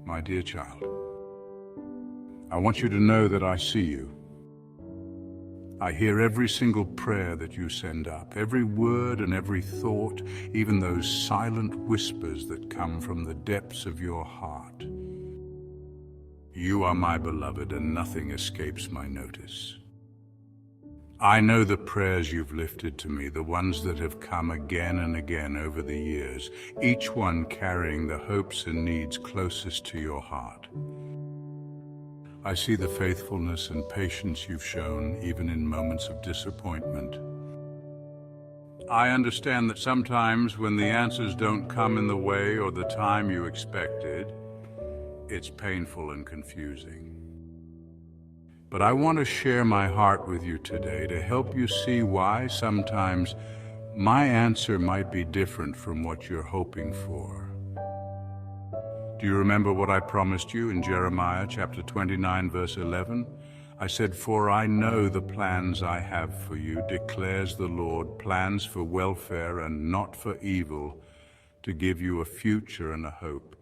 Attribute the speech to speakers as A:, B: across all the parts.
A: My dear child, I want you to know that I see you. I hear every single prayer that you send up, every word and every thought, even those silent whispers that come from the depths of your heart. You are my beloved, and nothing escapes my notice. I know the prayers you've lifted to me, the ones that have come again and again over the years, each one carrying the hopes and needs closest to your heart. I see the faithfulness and patience you've shown, even in moments of disappointment. I understand that sometimes when the answers don't come in the way or the time you expected, it's painful and confusing. But I want to share my heart with you today to help you see why sometimes my answer might be different from what you're hoping for. Do you remember what I promised you in Jeremiah chapter 29, verse 11? I said, "For I know the plans I have for you, declares the Lord, plans for welfare and not for evil, to give you a future and a hope."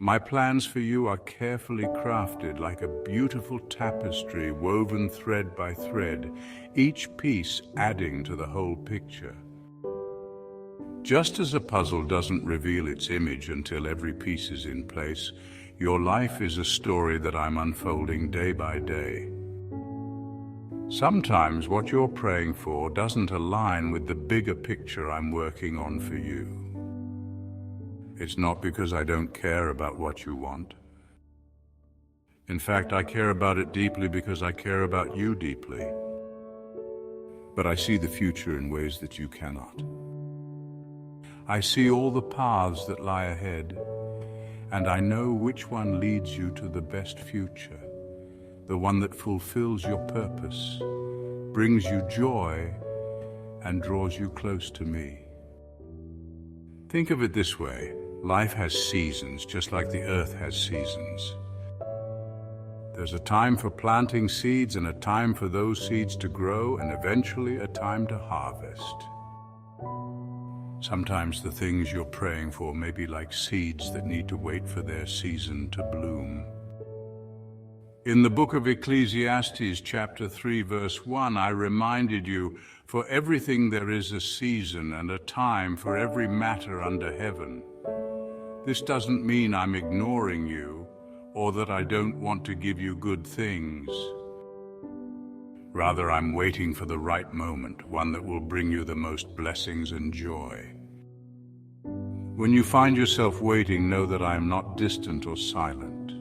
A: My plans for you are carefully crafted like a beautiful tapestry woven thread by thread, each piece adding to the whole picture. Just as a puzzle doesn't reveal its image until every piece is in place, your life is a story that I'm unfolding day by day. Sometimes what you're praying for doesn't align with the bigger picture I'm working on for you. It's not because I don't care about what you want. In fact, I care about it deeply because I care about you deeply. But I see the future in ways that you cannot. I see all the paths that lie ahead, and I know which one leads you to the best future, the one that fulfills your purpose, brings you joy, and draws you close to me. Think of it this way. Life has seasons, just like the earth has seasons. There's a time for planting seeds and a time for those seeds to grow, and eventually a time to harvest. Sometimes the things you're praying for may be like seeds that need to wait for their season to bloom. In the book of Ecclesiastes, chapter 3, verse 1, I reminded you, "For everything there is a season and a time for every matter under heaven." This doesn't mean I'm ignoring you or that I don't want to give you good things. Rather, I'm waiting for the right moment, one that will bring you the most blessings and joy. When you find yourself waiting, know that I am not distant or silent.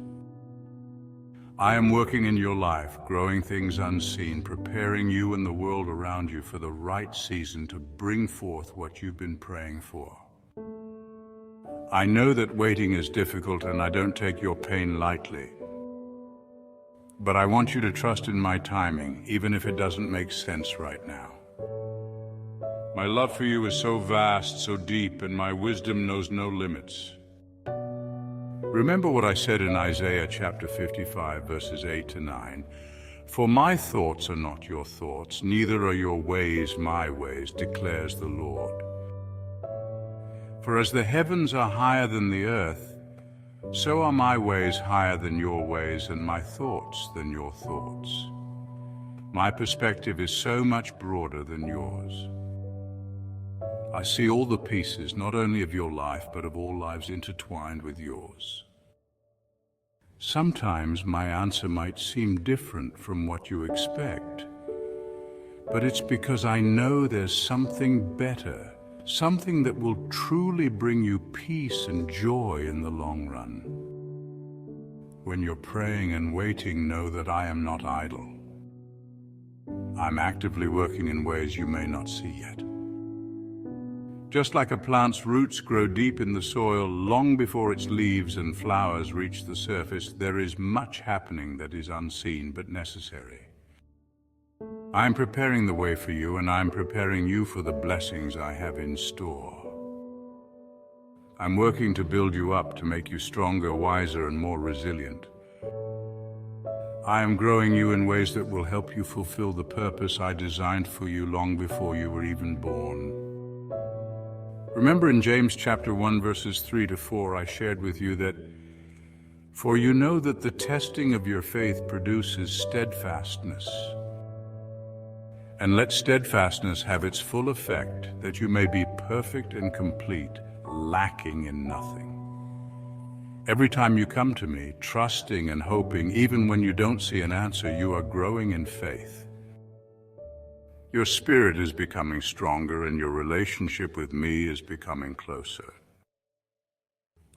A: I am working in your life, growing things unseen, preparing you and the world around you for the right season to bring forth what you've been praying for. I know that waiting is difficult, and I don't take your pain lightly. But I want you to trust in my timing, even if it doesn't make sense right now. My love for you is so vast, so deep, and my wisdom knows no limits. Remember what I said in Isaiah chapter 55, verses 8 to 9. "For my thoughts are not your thoughts, neither are your ways my ways, declares the Lord. For as the heavens are higher than the earth, so are my ways higher than your ways, and my thoughts than your thoughts. My perspective is so much broader than yours." I see all the pieces, not only of your life, but of all lives intertwined with yours. Sometimes my answer might seem different from what you expect, but it's because I know there's something better, something that will truly bring you peace and joy in the long run. When you're praying and waiting, know that I am not idle. I'm actively working in ways you may not see yet. Just like a plant's roots grow deep in the soil long before its leaves and flowers reach the surface, there is much happening that is unseen but necessary. I'm preparing the way for you, and I'm preparing you for the blessings I have in store. I'm working to build you up, to make you stronger, wiser, and more resilient. I am growing you in ways that will help you fulfill the purpose I designed for you long before you were even born. Remember in James chapter 1, verses 3 to 4, I shared with you that For you know that the testing of your faith produces steadfastness. And let steadfastness have its full effect, that you may be perfect and complete, lacking in nothing. Every time you come to me, trusting and hoping, even when you don't see an answer, you are growing in faith. Your spirit is becoming stronger, and your relationship with me is becoming closer.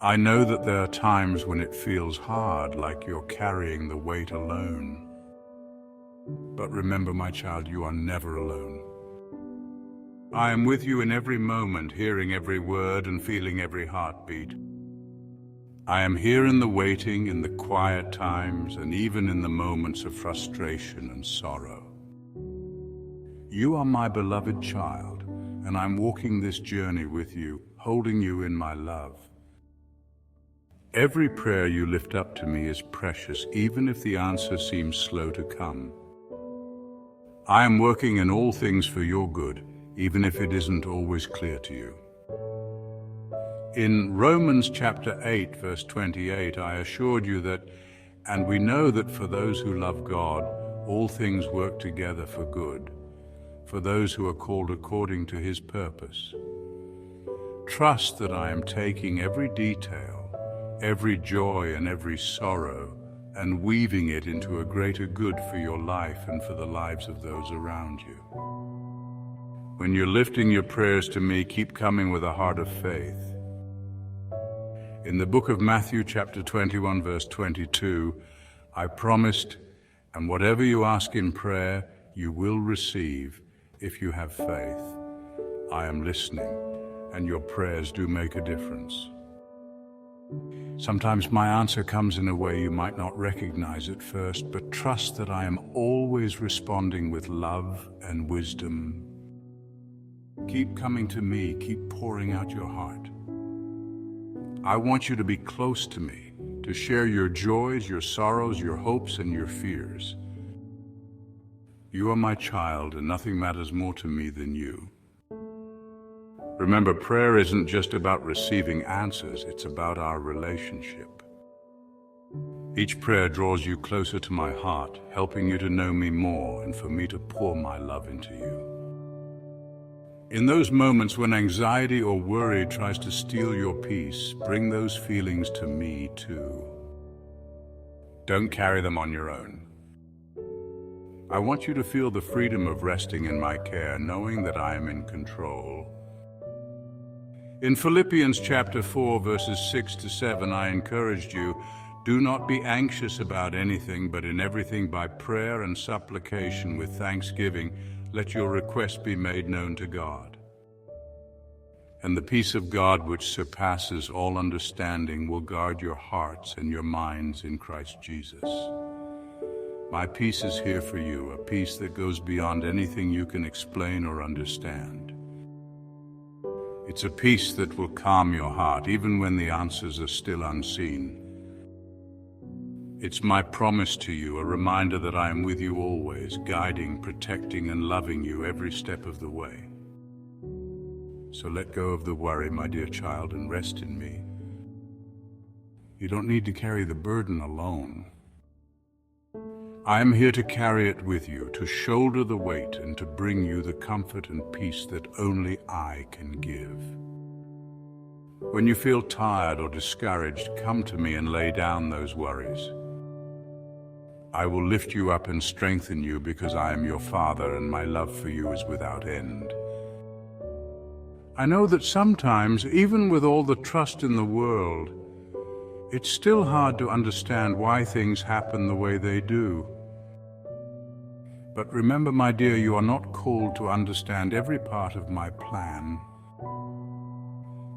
A: I know that there are times when it feels hard, like you're carrying the weight alone. But remember, my child, you are never alone. I am with you in every moment, hearing every word and feeling every heartbeat. I am here in the waiting, in the quiet times, and even in the moments of frustration and sorrow. You are my beloved child, and I'm walking this journey with you, holding you in my love. Every prayer you lift up to me is precious, even if the answer seems slow to come. I am working in all things for your good, even if it isn't always clear to you. In Romans chapter 8, verse 28, I assured you that, and we know that for those who love God, all things work together for good, for those who are called according to his purpose. Trust that I am taking every detail, every joy and every sorrow, and weaving it into a greater good for your life and for the lives of those around you. When you're lifting your prayers to me, keep coming with a heart of faith. In the book of Matthew chapter 21, verse 22, I promised, and whatever you ask in prayer, you will receive if you have faith. I am listening, and your prayers do make a difference. Sometimes my answer comes in a way you might not recognize at first, but trust that I am always responding with love and wisdom. Keep coming to me, keep pouring out your heart. I want you to be close to me, to share your joys, your sorrows, your hopes, and your fears. You are my child, and nothing matters more to me than you. Remember, prayer isn't just about receiving answers, it's about our relationship. Each prayer draws you closer to my heart, helping you to know me more and for me to pour my love into you. In those moments when anxiety or worry tries to steal your peace, bring those feelings to me too. Don't carry them on your own. I want you to feel the freedom of resting in my care, knowing that I am in control. In Philippians chapter 4, verses 6 to 7, I encouraged you, do not be anxious about anything, but in everything by prayer and supplication with thanksgiving, let your requests be made known to God. And the peace of God, which surpasses all understanding, will guard your hearts and your minds in Christ Jesus. My peace is here for you, a peace that goes beyond anything you can explain or understand. It's a peace that will calm your heart, even when the answers are still unseen. It's my promise to you, a reminder that I am with you always, guiding, protecting, and loving you every step of the way. So let go of the worry, my dear child, and rest in me. You don't need to carry the burden alone. I am here to carry it with you, to shoulder the weight and to bring you the comfort and peace that only I can give. When you feel tired or discouraged, come to me and lay down those worries. I will lift you up and strengthen you because I am your Father and my love for you is without end. I know that sometimes, even with all the trust in the world, it's still hard to understand why things happen the way they do. But remember, my dear, you are not called to understand every part of my plan.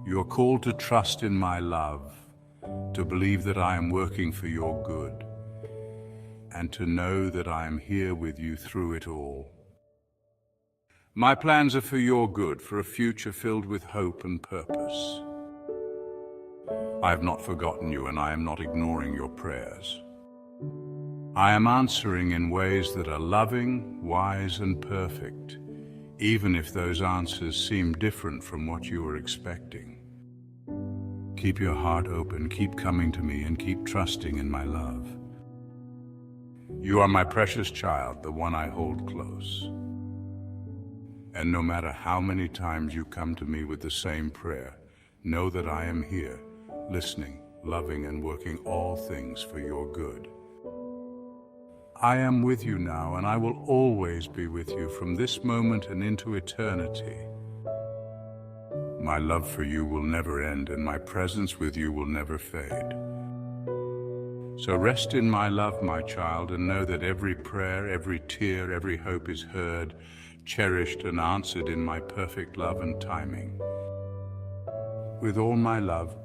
A: You are called to trust in my love, to believe that I am working for your good, and to know that I am here with you through it all. My plans are for your good, for a future filled with hope and purpose. I have not forgotten you, and I am not ignoring your prayers. I am answering in ways that are loving, wise, and perfect, even if those answers seem different from what you were expecting. Keep your heart open, keep coming to me, and keep trusting in my love. You are my precious child, the one I hold close. And no matter how many times you come to me with the same prayer, know that I am here, listening, loving, and working all things for your good. I am with you now, and I will always be with you from this moment and into eternity. My love for you will never end, and my presence with you will never fade. So rest in my love, my child, and know that every prayer, every tear, every hope is heard, cherished, and answered in my perfect love and timing. With all my love,